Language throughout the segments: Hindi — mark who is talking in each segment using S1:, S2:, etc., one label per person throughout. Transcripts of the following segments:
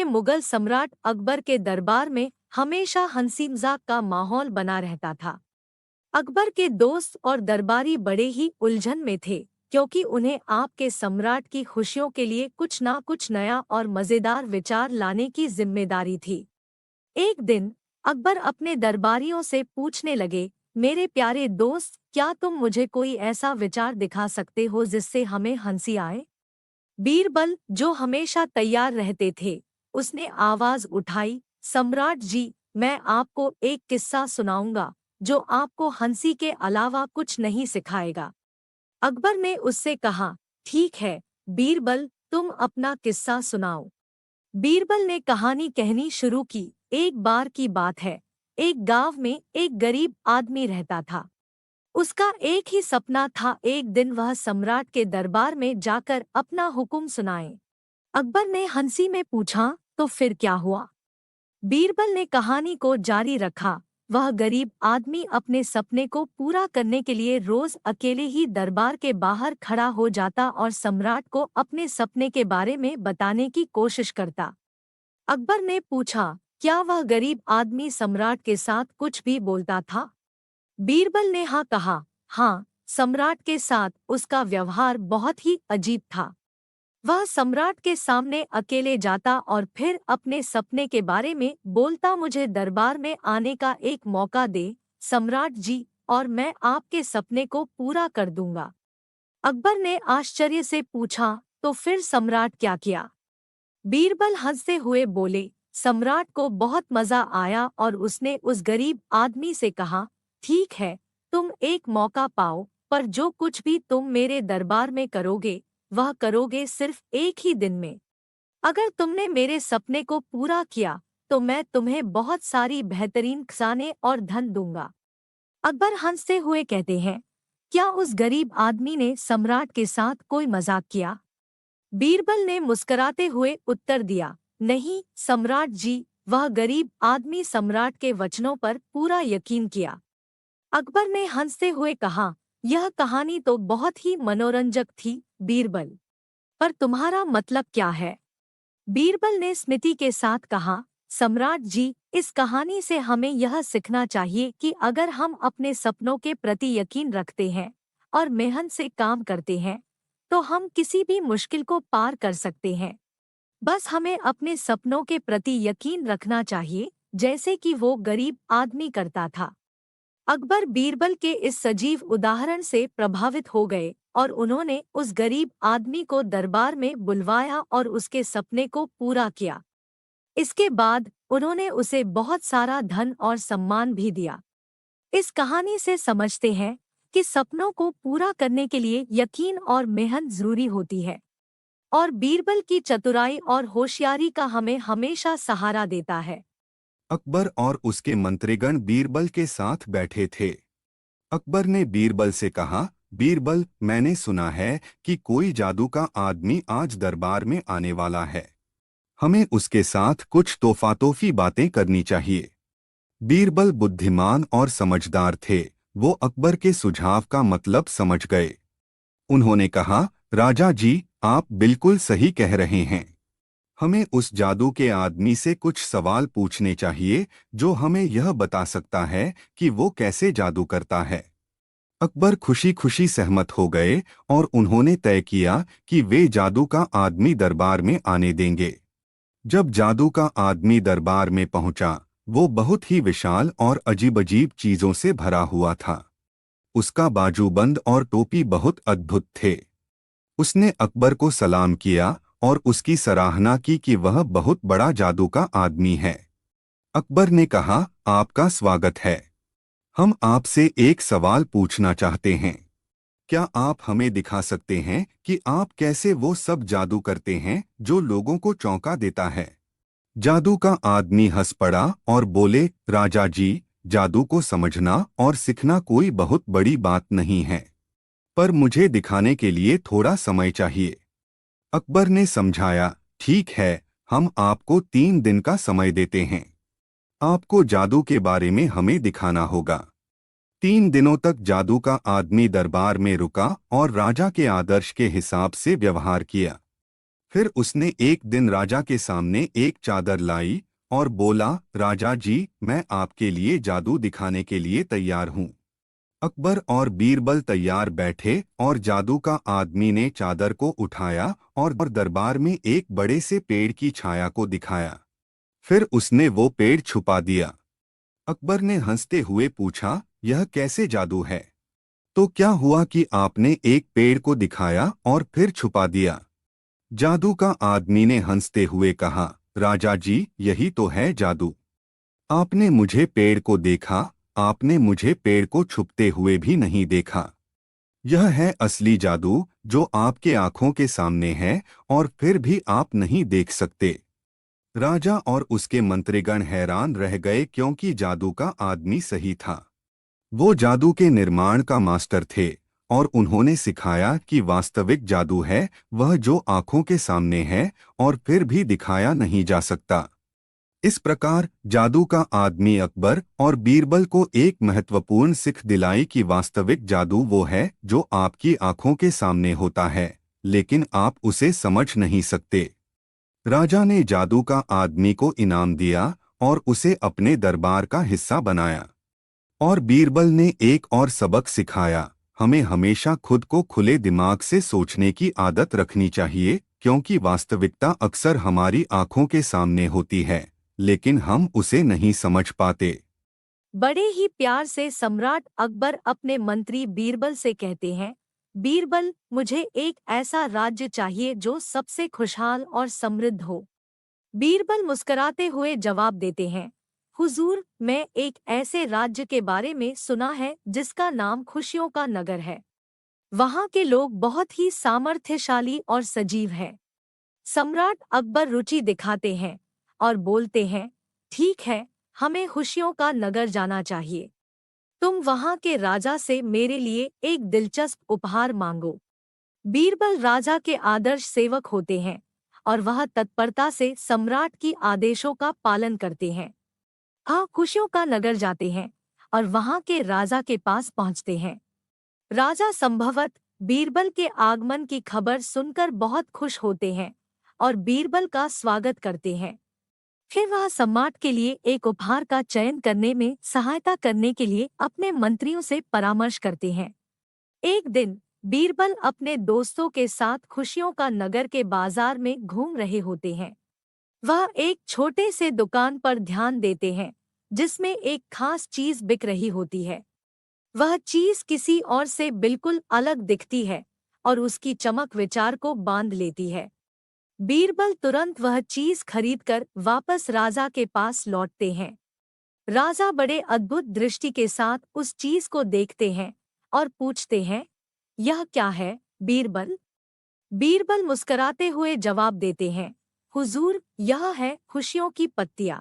S1: के मुगल सम्राट अकबर के दरबार में हमेशा हंसी मजाक का माहौल बना रहता था। अकबर के दोस्त और दरबारी बड़े ही उलझन में थे, क्योंकि उन्हें आपके सम्राट की खुशियों के लिए कुछ ना कुछ नया और मजेदार विचार लाने की जिम्मेदारी थी। एक दिन अकबर अपने दरबारियों से पूछने लगे, मेरे प्यारे दोस्त, क्या तुम मुझे कोई ऐसा विचार दिखा सकते हो जिससे हमें हंसी आए? बीरबल, जो हमेशा तैयार रहते थे, उसने आवाज उठाई, सम्राट जी, मैं आपको एक किस्सा सुनाऊंगा जो आपको हंसी के अलावा कुछ नहीं सिखाएगा। अकबर ने उससे कहा, ठीक है बीरबल, तुम अपना किस्सा सुनाओ। बीरबल ने कहानी कहनी शुरू की। एक बार की बात है, एक गांव में एक गरीब आदमी रहता था। उसका एक ही सपना था, एक दिन वह सम्राट के दरबार में जाकर अपना हुक्म सुनाए। अकबर ने हंसी में पूछा, तो फिर क्या हुआ? बीरबल ने कहानी को जारी रखा। वह गरीब आदमी अपने सपने को पूरा करने के लिए रोज अकेले ही दरबार के बाहर खड़ा हो जाता और सम्राट को अपने सपने के बारे में बताने की कोशिश करता। अकबर ने पूछा, क्या वह गरीब आदमी सम्राट के साथ कुछ भी बोलता था? बीरबल ने हाँ कहा। हाँ, सम्राट के साथ उसका व्यवहार बहुत ही अजीब था। वह सम्राट के सामने अकेले जाता और फिर अपने सपने के बारे में बोलता, मुझे दरबार में आने का एक मौका दे सम्राट जी, और मैं आपके सपने को पूरा कर दूंगा। अकबर ने आश्चर्य से पूछा, तो फिर सम्राट क्या किया? बीरबल हंसते हुए बोले, सम्राट को बहुत मजा आया और उसने उस गरीब आदमी से कहा, ठीक है, तुम एक मौका पाओ, पर जो कुछ भी तुम मेरे दरबार में करोगे वह करोगे सिर्फ एक ही दिन में। अगर तुमने मेरे सपने को पूरा किया तो मैं तुम्हें बहुत सारी बेहतरीन खजाने और धन दूंगा। अकबर हंसते हुए कहते हैं, क्या उस गरीब आदमी ने सम्राट के साथ कोई मजाक किया? बीरबल ने मुस्कुराते हुए उत्तर दिया, नहीं सम्राट जी, वह गरीब आदमी सम्राट के वचनों पर पूरा यकीन किया। अकबर ने हंसते हुए कहा, यह कहानी तो बहुत ही मनोरंजक थी बीरबल, पर तुम्हारा मतलब क्या है? बीरबल ने स्मिति के साथ कहा, सम्राट जी, इस कहानी से हमें यह सीखना चाहिए कि अगर हम अपने सपनों के प्रति यकीन रखते हैं और मेहनत से काम करते हैं तो हम किसी भी मुश्किल को पार कर सकते हैं। बस हमें अपने सपनों के प्रति यकीन रखना चाहिए, जैसे कि वो गरीब आदमी करता था। अकबर बीरबल के इस सजीव उदाहरण से प्रभावित हो गए और उन्होंने उस गरीब आदमी को दरबार में बुलवाया और उसके सपने को पूरा किया। इसके बाद उन्होंने उसे बहुत सारा धन और सम्मान भी दिया। इस कहानी से समझते हैं कि सपनों को पूरा करने के लिए यकीन और मेहनत जरूरी होती है, और बीरबल की चतुराई और होशियारी का हमें हमेशा सहारा देता है।
S2: अकबर और उसके मंत्रीगण बीरबल के साथ बैठे थे। अकबर ने बीरबल से कहा, बीरबल, मैंने सुना है कि कोई जादू का आदमी आज दरबार में आने वाला है। हमें उसके साथ कुछ तोहफातोफी बातें करनी चाहिए। बीरबल बुद्धिमान और समझदार थे। वो अकबर के सुझाव का मतलब समझ गए। उन्होंने कहा, राजा जी, आप बिल्कुल सही कह रहे हैं। हमें उस जादू के आदमी से कुछ सवाल पूछने चाहिए जो हमें यह बता सकता है कि वो कैसे जादू करता है। अकबर खुशी खुशी सहमत हो गए और उन्होंने तय किया कि वे जादू का आदमी दरबार में आने देंगे। जब जादू का आदमी दरबार में पहुंचा, वो बहुत ही विशाल और अजीब-अजीब चीजों से भरा हुआ था। उसका बाजूबंद और टोपी बहुत अद्भुत थे। उसने अकबर को सलाम किया और उसकी सराहना की कि वह बहुत बड़ा जादू का आदमी है। अकबर ने कहा, आपका स्वागत है। हम आपसे एक सवाल पूछना चाहते हैं। क्या आप हमें दिखा सकते हैं कि आप कैसे वो सब जादू करते हैं जो लोगों को चौंका देता है? जादू का आदमी हंस पड़ा और बोले, राजा जी, जादू को समझना और सीखना कोई बहुत बड़ी बात नहीं है, पर मुझे दिखाने के लिए थोड़ा समय चाहिए। अकबर ने समझाया, ठीक है, हम आपको 3 दिन का समय देते हैं। आपको जादू के बारे में हमें दिखाना होगा। 3 दिनों तक जादू का आदमी दरबार में रुका और राजा के आदर्श के हिसाब से व्यवहार किया। फिर उसने एक दिन राजा के सामने एक चादर लाई और बोला, राजा जी, मैं आपके लिए जादू दिखाने के लिए तैयार हूँ। अकबर और बीरबल तैयार बैठे और जादू का आदमी ने चादर को उठाया और दरबार में एक बड़े से पेड़ की छाया को दिखाया। फिर उसने वो पेड़ छुपा दिया। अकबर ने हंसते हुए पूछा, यह कैसे जादू है? तो क्या हुआ कि आपने एक पेड़ को दिखाया और फिर छुपा दिया? जादू का आदमी ने हंसते हुए कहा, राजा जी, यही तो है जादू। आपने मुझे पेड़ को देखा, आपने मुझे पेड़ को छुपते हुए भी नहीं देखा। यह है असली जादू जो आपके आंखों के सामने है और फिर भी आप नहीं देख सकते। राजा और उसके मंत्रीगण हैरान रह गए क्योंकि जादू का आदमी सही था। वो जादू के निर्माण का मास्टर थे और उन्होंने सिखाया कि वास्तविक जादू है वह जो आंखों के सामने है और फिर भी दिखाया नहीं जा सकता। इस प्रकार जादू का आदमी अकबर और बीरबल को एक महत्वपूर्ण सीख दिलाई कि वास्तविक जादू वो है जो आपकी आंखों के सामने होता है, लेकिन आप उसे समझ नहीं सकते। राजा ने जादू का आदमी को इनाम दिया और उसे अपने दरबार का हिस्सा बनाया। और बीरबल ने एक और सबक सिखाया, हमें हमेशा खुद को खुले दिमाग से सोचने की आदत रखनी चाहिए, क्योंकि वास्तविकता अक्सर हमारी आंखों के सामने होती है, लेकिन हम उसे नहीं समझ पाते।
S1: बड़े ही प्यार से सम्राट अकबर अपने मंत्री बीरबल से कहते हैं, बीरबल, मुझे एक ऐसा राज्य चाहिए जो सबसे खुशहाल और समृद्ध हो। बीरबल मुस्कुराते हुए जवाब देते हैं, हुजूर, मैं एक ऐसे राज्य के बारे में सुना है जिसका नाम खुशियों का नगर है। वहाँ के लोग बहुत ही सामर्थ्यशाली और सजीव हैं। सम्राट अकबर रुचि दिखाते हैं और बोलते हैं, ठीक है, हमें खुशियों का नगर जाना चाहिए। तुम वहाँ के राजा से मेरे लिए एक दिलचस्प उपहार मांगो। बीरबल राजा के आदर्श सेवक होते हैं और वह तत्परता से सम्राट की आदेशों का पालन करते हैं। खुशियों का नगर जाते हैं और वहाँ के राजा के पास पहुँचते हैं। राजा संभवत बीरबल के आगमन की खबर सुनकर बहुत खुश होते हैं और बीरबल का स्वागत करते हैं। फिर वह सम्राट के लिए एक उपहार का चयन करने में सहायता करने के लिए अपने मंत्रियों से परामर्श करते हैं। एक दिन बीरबल अपने दोस्तों के साथ खुशियों का नगर के बाजार में घूम रहे होते हैं। वह एक छोटे से दुकान पर ध्यान देते हैं जिसमें एक खास चीज बिक रही होती है। वह चीज किसी और से बिल्कुल अलग दिखती है और उसकी चमक विचार को बांध लेती है। बीरबल तुरंत वह चीज खरीदकर वापस राजा के पास लौटते हैं। राजा बड़े अद्भुत दृष्टि के साथ उस चीज को देखते हैं और पूछते हैं, यह क्या है, बीरबल? बीरबल मुस्कुराते हुए जवाब देते हैं, हुजूर, यह है खुशियों की पत्तियां।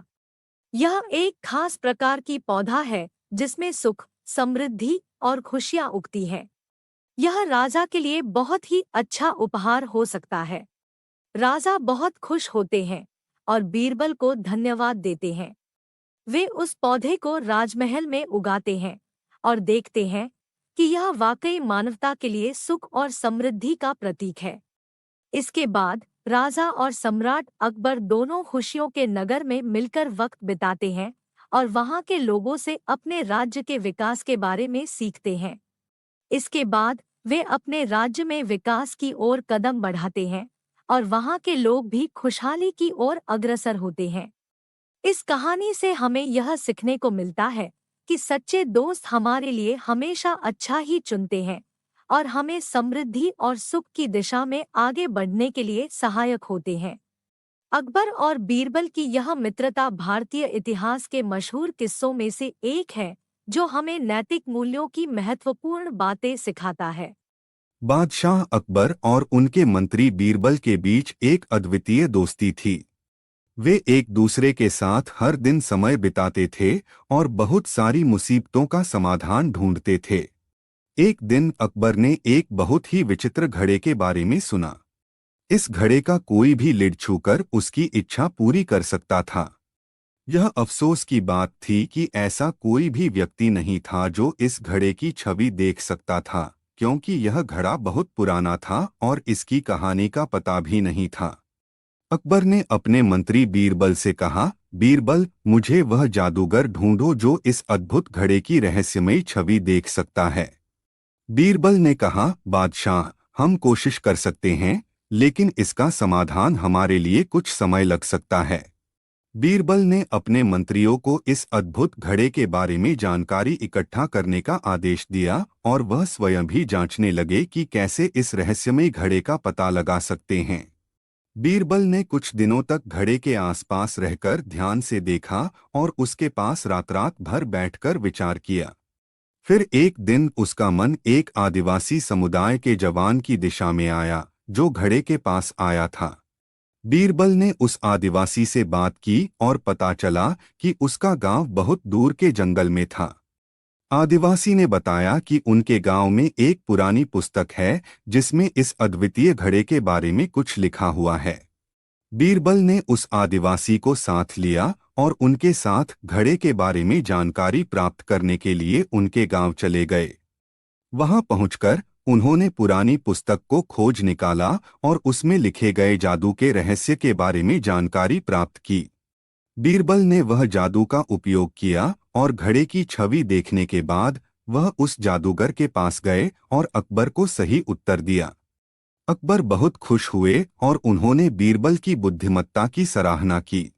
S1: यह एक खास प्रकार की पौधा है जिसमें सुख, समृद्धि और खुशियां उगती हैं। यह राजा के लिए बहुत ही अच्छा उपहार हो सकता है। राजा बहुत खुश होते हैं और बीरबल को धन्यवाद देते हैं। वे उस पौधे को राजमहल में उगाते हैं और देखते हैं कि यह वाकई मानवता के लिए सुख और समृद्धि का प्रतीक है। इसके बाद राजा और सम्राट अकबर दोनों खुशियों के नगर में मिलकर वक्त बिताते हैं और वहां के लोगों से अपने राज्य के विकास के बारे में सीखते हैं। इसके बाद वे अपने राज्य में विकास की ओर कदम बढ़ाते हैं और वहां के लोग भी खुशहाली की ओर अग्रसर होते हैं। इस कहानी से हमें यह सीखने को मिलता है कि सच्चे दोस्त हमारे लिए हमेशा अच्छा ही चुनते हैं और हमें समृद्धि और सुख की दिशा में आगे बढ़ने के लिए सहायक होते हैं। अकबर और बीरबल की यह मित्रता भारतीय इतिहास के मशहूर किस्सों में से एक है जो हमें नैतिक मूल्यों की महत्वपूर्ण बातें सिखाता है।
S2: बादशाह अकबर और उनके मंत्री बीरबल के बीच एक अद्वितीय दोस्ती थी। वे एक दूसरे के साथ हर दिन समय बिताते थे और बहुत सारी मुसीबतों का समाधान ढूंढते थे। एक दिन अकबर ने एक बहुत ही विचित्र घड़े के बारे में सुना। इस घड़े का कोई भी लिड छूकर उसकी इच्छा पूरी कर सकता था। यह अफसोस की बात थी कि ऐसा कोई भी व्यक्ति नहीं था जो इस घड़े की छवि देख सकता था, क्योंकि यह घड़ा बहुत पुराना था और इसकी कहानी का पता भी नहीं था। अकबर ने अपने मंत्री बीरबल से कहा, बीरबल, मुझे वह जादूगर ढूंढो जो इस अद्भुत घड़े की रहस्यमयी छवि देख सकता है। बीरबल ने कहा, बादशाह, हम कोशिश कर सकते हैं, लेकिन इसका समाधान हमारे लिए कुछ समय लग सकता है। बीरबल ने अपने मंत्रियों को इस अद्भुत घड़े के बारे में जानकारी इकट्ठा करने का आदेश दिया और वह स्वयं भी जांचने लगे कि कैसे इस रहस्यमयी घड़े का पता लगा सकते हैं। बीरबल ने कुछ दिनों तक घड़े के आसपास रहकर ध्यान से देखा और उसके पास रात रात भर बैठकर विचार किया। फिर एक दिन उसका मन एक आदिवासी समुदाय के जवान की दिशा में आया जो घड़े के पास आया था। बीरबल ने उस आदिवासी से बात की और पता चला कि उसका गांव बहुत दूर के जंगल में था। आदिवासी ने बताया कि उनके गांव में एक पुरानी पुस्तक है जिसमें इस अद्वितीय घड़े के बारे में कुछ लिखा हुआ है। बीरबल ने उस आदिवासी को साथ लिया और उनके साथ घड़े के बारे में जानकारी प्राप्त करने के लिए उनके गांव चले गए। वहां पहुंचकर उन्होंने पुरानी पुस्तक को खोज निकाला और उसमें लिखे गए जादू के रहस्य के बारे में जानकारी प्राप्त की। बीरबल ने वह जादू का उपयोग किया और घड़े की छवि देखने के बाद वह उस जादूगर के पास गए और अकबर को सही उत्तर दिया। अकबर बहुत खुश हुए और उन्होंने बीरबल की बुद्धिमत्ता की सराहना की।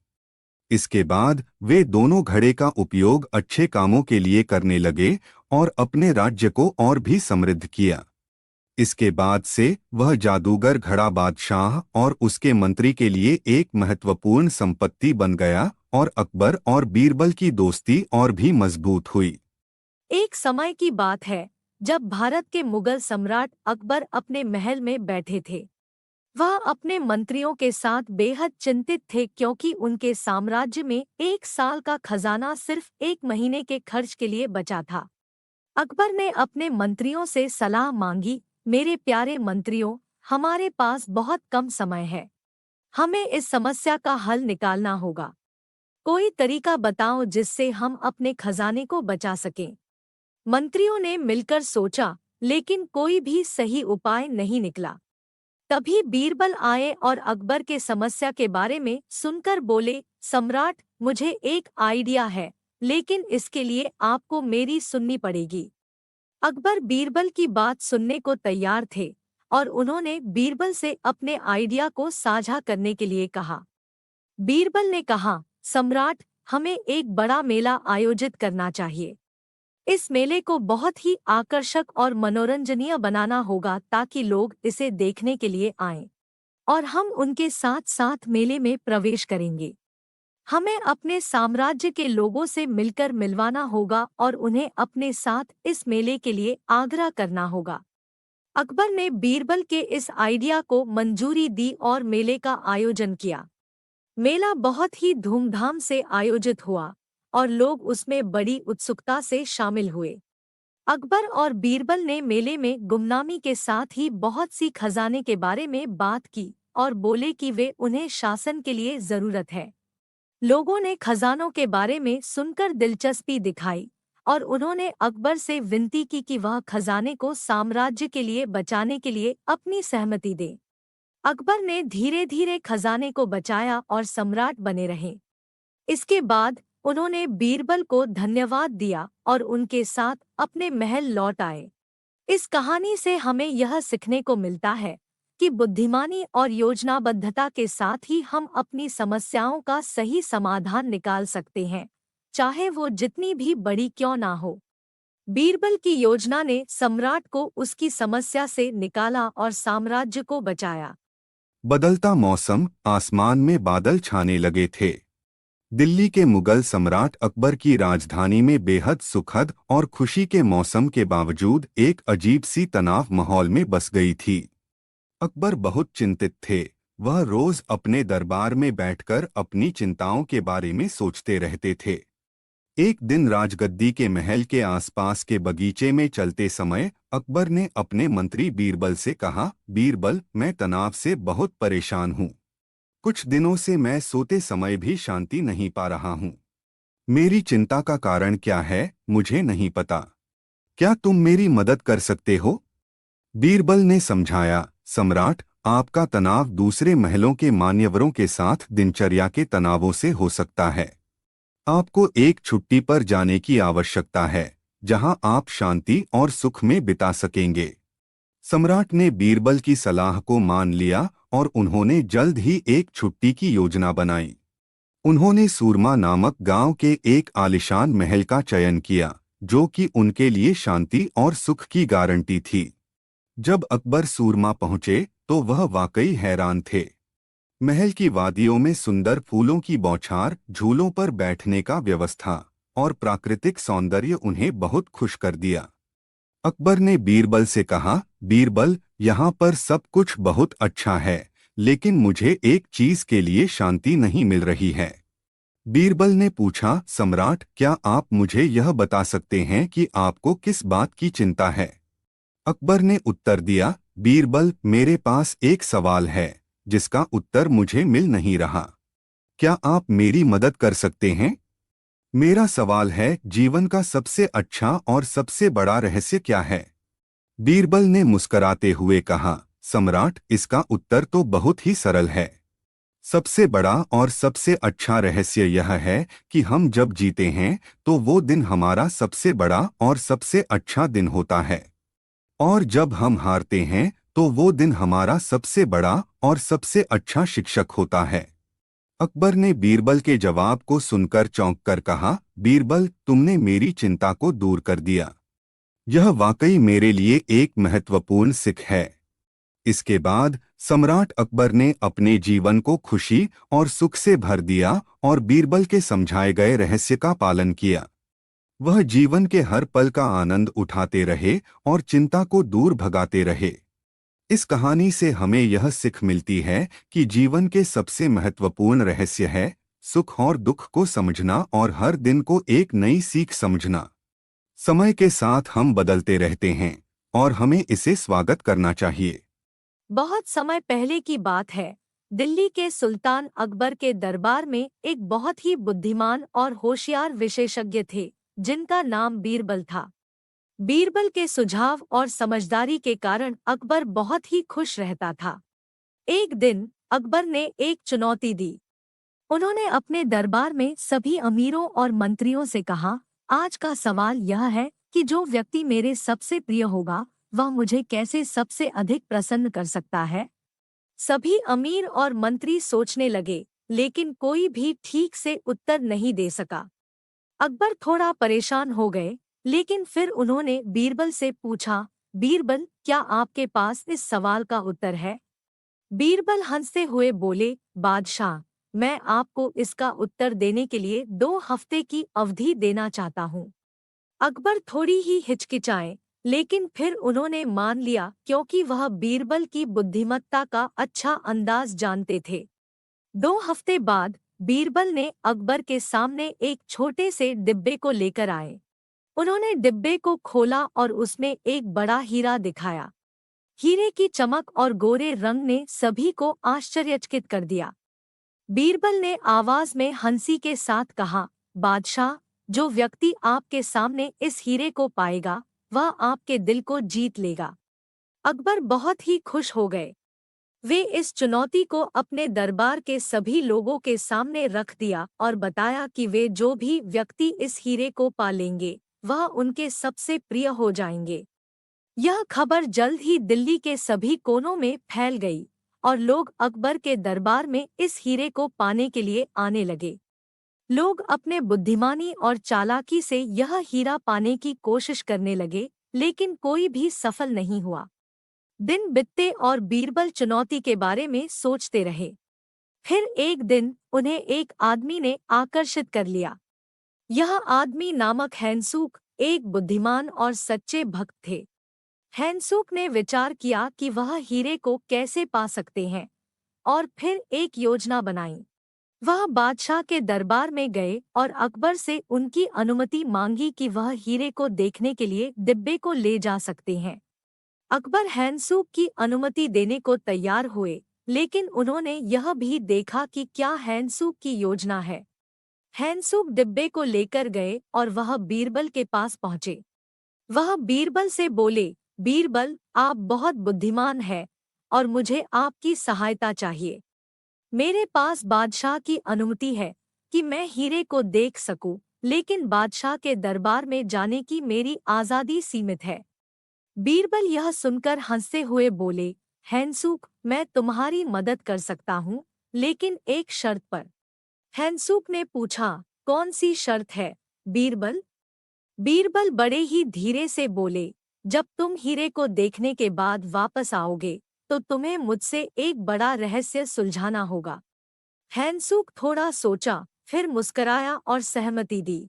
S2: इसके बाद वे दोनों घड़े का उपयोग अच्छे कामों के लिए करने लगे और अपने राज्य को और भी समृद्ध किया। इसके बाद से वह जादूगर घड़ा बादशाह और उसके मंत्री के लिए एक महत्वपूर्ण संपत्ति बन गया और अकबर और बीरबल की दोस्ती और भी मजबूत हुई।
S1: एक समय की बात है जब भारत के मुगल सम्राट अकबर अपने महल में बैठे थे। वह अपने मंत्रियों के साथ बेहद चिंतित थे क्योंकि उनके साम्राज्य में एक साल का खजाना सिर्फ एक महीने के खर्च के लिए बचा था। अकबर ने अपने मंत्रियों से सलाह मांगी, मेरे प्यारे मंत्रियों, हमारे पास बहुत कम समय है। हमें इस समस्या का हल निकालना होगा। कोई तरीका बताओ जिससे हम अपने खजाने को बचा सकें। मंत्रियों ने मिलकर सोचा, लेकिन कोई भी सही उपाय नहीं निकला। तभी बीरबल आए और अकबर के समस्या के बारे में सुनकर बोले, सम्राट, मुझे एक आइडिया है, लेकिन इसके लिए आपको मेरी सुननी पड़ेगी। अकबर बीरबल की बात सुनने को तैयार थे और उन्होंने बीरबल से अपने आइडिया को साझा करने के लिए कहा। बीरबल ने कहा, सम्राट, हमें एक बड़ा मेला आयोजित करना चाहिए। इस मेले को बहुत ही आकर्षक और मनोरंजनीय बनाना होगा ताकि लोग इसे देखने के लिए आएं और हम उनके साथ साथ मेले में प्रवेश करेंगे। हमें अपने साम्राज्य के लोगों से मिलकर मिलवाना होगा और उन्हें अपने साथ इस मेले के लिए आग्रह करना होगा। अकबर ने बीरबल के इस आइडिया को मंजूरी दी और मेले का आयोजन किया। मेला बहुत ही धूमधाम से आयोजित हुआ और लोग उसमें बड़ी उत्सुकता से शामिल हुए। अकबर और बीरबल ने मेले में गुमनामी के साथ ही बहुत सी खजाने के बारे में बात की और बोले कि वे उन्हें शासन के लिए जरूरत है। लोगों ने खजानों के बारे में सुनकर दिलचस्पी दिखाई और उन्होंने अकबर से विनती की कि वह खजाने को साम्राज्य के लिए बचाने के लिए अपनी सहमति दे। अकबर ने धीरे धीरे खजाने को बचाया और सम्राट बने रहे। इसके बाद उन्होंने बीरबल को धन्यवाद दिया और उनके साथ अपने महल लौट आए। इस कहानी से हमें यह सीखने को मिलता है कि बुद्धिमानी और योजनाबद्धता के साथ ही हम अपनी समस्याओं का सही समाधान निकाल सकते हैं, चाहे वो जितनी भी बड़ी क्यों ना हो। बीरबल की योजना ने सम्राट को उसकी समस्या से निकाला और साम्राज्य को बचाया।
S2: बदलता मौसम, आसमान में बादल छाने लगे थे। दिल्ली के मुगल सम्राट अकबर की राजधानी में बेहद सुखद और खुशी के मौसम के बावजूद एक अजीब सी तनाव माहौल में बस गई थी। अकबर बहुत चिंतित थे। वह रोज अपने दरबार में बैठकर अपनी चिंताओं के बारे में सोचते रहते थे। एक दिन राजगद्दी के महल के आसपास के बगीचे में चलते समय अकबर ने अपने मंत्री बीरबल से कहा, बीरबल, मैं तनाव से बहुत परेशान हूँ। कुछ दिनों से मैं सोते समय भी शांति नहीं पा रहा हूँ। मेरी चिंता का कारण क्या है, मुझे नहीं पता। क्या तुम मेरी मदद कर सकते हो? बीरबल ने समझाया, सम्राट, आपका तनाव दूसरे महलों के मान्यवरों के साथ दिनचर्या के तनावों से हो सकता है। आपको एक छुट्टी पर जाने की आवश्यकता है जहां आप शांति और सुख में बिता सकेंगे। सम्राट ने बीरबल की सलाह को मान लिया और उन्होंने जल्द ही एक छुट्टी की योजना बनाई। उन्होंने सूरमा नामक गांव के एक आलीशान महल का चयन किया जो कि उनके लिए शांति और सुख की गारंटी थी। जब अकबर सूरमा पहुंचे तो वह वाकई हैरान थे। महल की वादियों में सुंदर फूलों की बौछार, झूलों पर बैठने का व्यवस्था और प्राकृतिक सौंदर्य उन्हें बहुत खुश कर दिया। अकबर ने बीरबल से कहा, बीरबल, यहाँ पर सब कुछ बहुत अच्छा है, लेकिन मुझे एक चीज के लिए शांति नहीं मिल रही है। बीरबल ने पूछा, सम्राट, क्या आप मुझे यह बता सकते हैं कि आपको किस बात की चिंता है? अकबर ने उत्तर दिया, बीरबल, मेरे पास एक सवाल है जिसका उत्तर मुझे मिल नहीं रहा। क्या आप मेरी मदद कर सकते हैं? मेरा सवाल है, जीवन का सबसे अच्छा और सबसे बड़ा रहस्य क्या है? बीरबल ने मुस्कराते हुए कहा, सम्राट, इसका उत्तर तो बहुत ही सरल है। सबसे बड़ा और सबसे अच्छा रहस्य यह है कि हम जब जीते हैं तो वो दिन हमारा सबसे बड़ा और सबसे अच्छा दिन होता है, और जब हम हारते हैं तो वो दिन हमारा सबसे बड़ा और सबसे अच्छा शिक्षक होता है। अकबर ने बीरबल के जवाब को सुनकर चौंक कर कहा, बीरबल, तुमने मेरी चिंता को दूर कर दिया। यह वाकई मेरे लिए एक महत्वपूर्ण सीख है। इसके बाद सम्राट अकबर ने अपने जीवन को खुशी और सुख से भर दिया और बीरबल के समझाए गए रहस्य का पालन किया। वह जीवन के हर पल का आनंद उठाते रहे और चिंता को दूर भगाते रहे। इस कहानी से हमें यह सीख मिलती है कि जीवन के सबसे महत्वपूर्ण रहस्य है सुख और दुख को समझना और हर दिन को एक नई सीख समझना। समय के साथ हम बदलते रहते हैं और हमें इसे स्वागत करना चाहिए।
S1: बहुत समय पहले की बात है। दिल्ली के सुल्तान अकबर के दरबार में एक बहुत ही बुद्धिमान और होशियार विशेषज्ञ थे जिनका नाम बीरबल था। बीरबल के सुझाव और समझदारी के कारण अकबर बहुत ही खुश रहता था। एक दिन अकबर ने एक चुनौती दी। उन्होंने अपने दरबार में सभी अमीरों और मंत्रियों से कहा, आज का सवाल यह है कि जो व्यक्ति मेरे सबसे प्रिय होगा वह मुझे कैसे सबसे अधिक प्रसन्न कर सकता है। सभी अमीर और मंत्री सोचने लगे, लेकिन कोई भी ठीक से उत्तर नहीं दे सका। अकबर थोड़ा परेशान हो गए, लेकिन फिर उन्होंने बीरबल से पूछा, बीरबल, क्या आपके पास इस सवाल का उत्तर है? बीरबल हंसते हुए बोले, बादशाह, मैं आपको इसका उत्तर देने के लिए 2 हफ्ते की अवधि देना चाहता हूँ। अकबर थोड़ी ही हिचकिचाए, लेकिन फिर उन्होंने मान लिया क्योंकि वह बीरबल की बुद्धिमत्ता का अच्छा अंदाज जानते थे। 2 हफ्ते बाद बीरबल ने अकबर के सामने एक छोटे से डिब्बे को लेकर आए। उन्होंने डिब्बे को खोला और उसमें एक बड़ा हीरा दिखाया। हीरे की चमक और गोरे रंग ने सभी को आश्चर्यचकित कर दिया। बीरबल ने आवाज में हंसी के साथ कहा, बादशाह, जो व्यक्ति आपके सामने इस हीरे को पाएगा वह आपके दिल को जीत लेगा। अकबर बहुत ही खुश हो गए। वे इस चुनौती को अपने दरबार के सभी लोगों के सामने रख दिया और बताया कि वे जो भी व्यक्ति इस हीरे को पा लेंगे वह उनके सबसे प्रिय हो जाएंगे। यह खबर जल्द ही दिल्ली के सभी कोनों में फैल गई और लोग अकबर के दरबार में इस हीरे को पाने के लिए आने लगे। लोग अपने बुद्धिमानी और चालाकी से यह हीरा पाने की कोशिश करने लगे, लेकिन कोई भी सफल नहीं हुआ। दिन बीतते और बीरबल चुनौती के बारे में सोचते रहे। फिर एक दिन उन्हें एक आदमी ने आकर्षित कर लिया। यह आदमी नामक हैंसूक एक बुद्धिमान और सच्चे भक्त थे। हैंसूक ने विचार किया कि वह हीरे को कैसे पा सकते हैं और फिर एक योजना बनाई। वह बादशाह के दरबार में गए और अकबर से उनकी अनुमति मांगी कि वह हीरे को देखने के लिए डिब्बे को ले जा सकते हैं। अकबर हैंसूक की अनुमति देने को तैयार हुए, लेकिन उन्होंने यह भी देखा कि क्या हैंसूक की योजना है। हैंसूक डिब्बे को लेकर गए और वह बीरबल के पास पहुंचे। वह बीरबल से बोले, बीरबल, आप बहुत बुद्धिमान हैं और मुझे आपकी सहायता चाहिए। मेरे पास बादशाह की अनुमति है कि मैं हीरे को देख सकूं, लेकिन बादशाह के दरबार में जाने की मेरी आज़ादी सीमित है। बीरबल यह सुनकर हंसते हुए बोले, हैंसुक, मैं तुम्हारी मदद कर सकता हूँ, लेकिन एक शर्त पर। हैंसुक ने पूछा, कौन सी शर्त है, बीरबल? बीरबल बड़े ही धीरे से बोले, जब तुम हीरे को देखने के बाद वापस आओगे, तो तुम्हें मुझसे एक बड़ा रहस्य सुलझाना होगा। हैंसुक थोड़ा सोचा, फिर मुस्कराया और सहमति दी।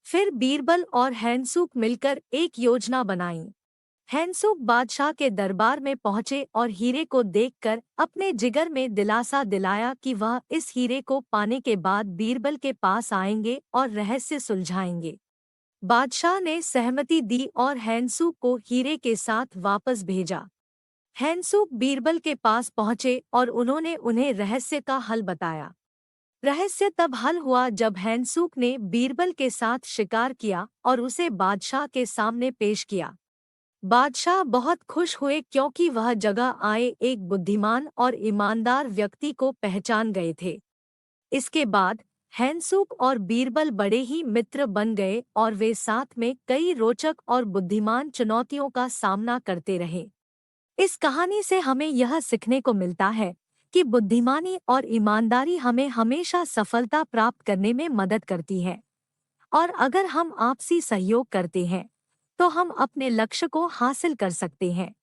S1: फिर बीरबल और हैंसुक मिलकर एक योजना बनाई। हैंसुक बादशाह के दरबार में पहुंचे और हीरे को देखकर अपने जिगर में दिलासा दिलाया कि वह इस हीरे को पाने के बाद बीरबल के पास आएंगे और रहस्य सुलझाएंगे। बादशाह ने सहमति दी और हैंसुक को हीरे के साथ वापस भेजा। हैंसुक बीरबल के पास पहुंचे और उन्होंने उन्हें रहस्य का हल बताया। रहस्य तब हल हुआ जब हैंसुक ने बीरबल के साथ शिकार किया और उसे बादशाह के सामने पेश किया। बादशाह बहुत खुश हुए क्योंकि वह जगह आए एक बुद्धिमान और ईमानदार व्यक्ति को पहचान गए थे। इसके बाद हैंसुक और बीरबल बड़े ही मित्र बन गए और वे साथ में कई रोचक और बुद्धिमान चुनौतियों का सामना करते रहे। इस कहानी से हमें यह सीखने को मिलता है कि बुद्धिमानी और ईमानदारी हमें हमेशा सफलता प्राप्त करने में मदद करती है, और अगर हम आपसी सहयोग करते हैं तो हम अपने लक्ष्य को हासिल कर सकते हैं।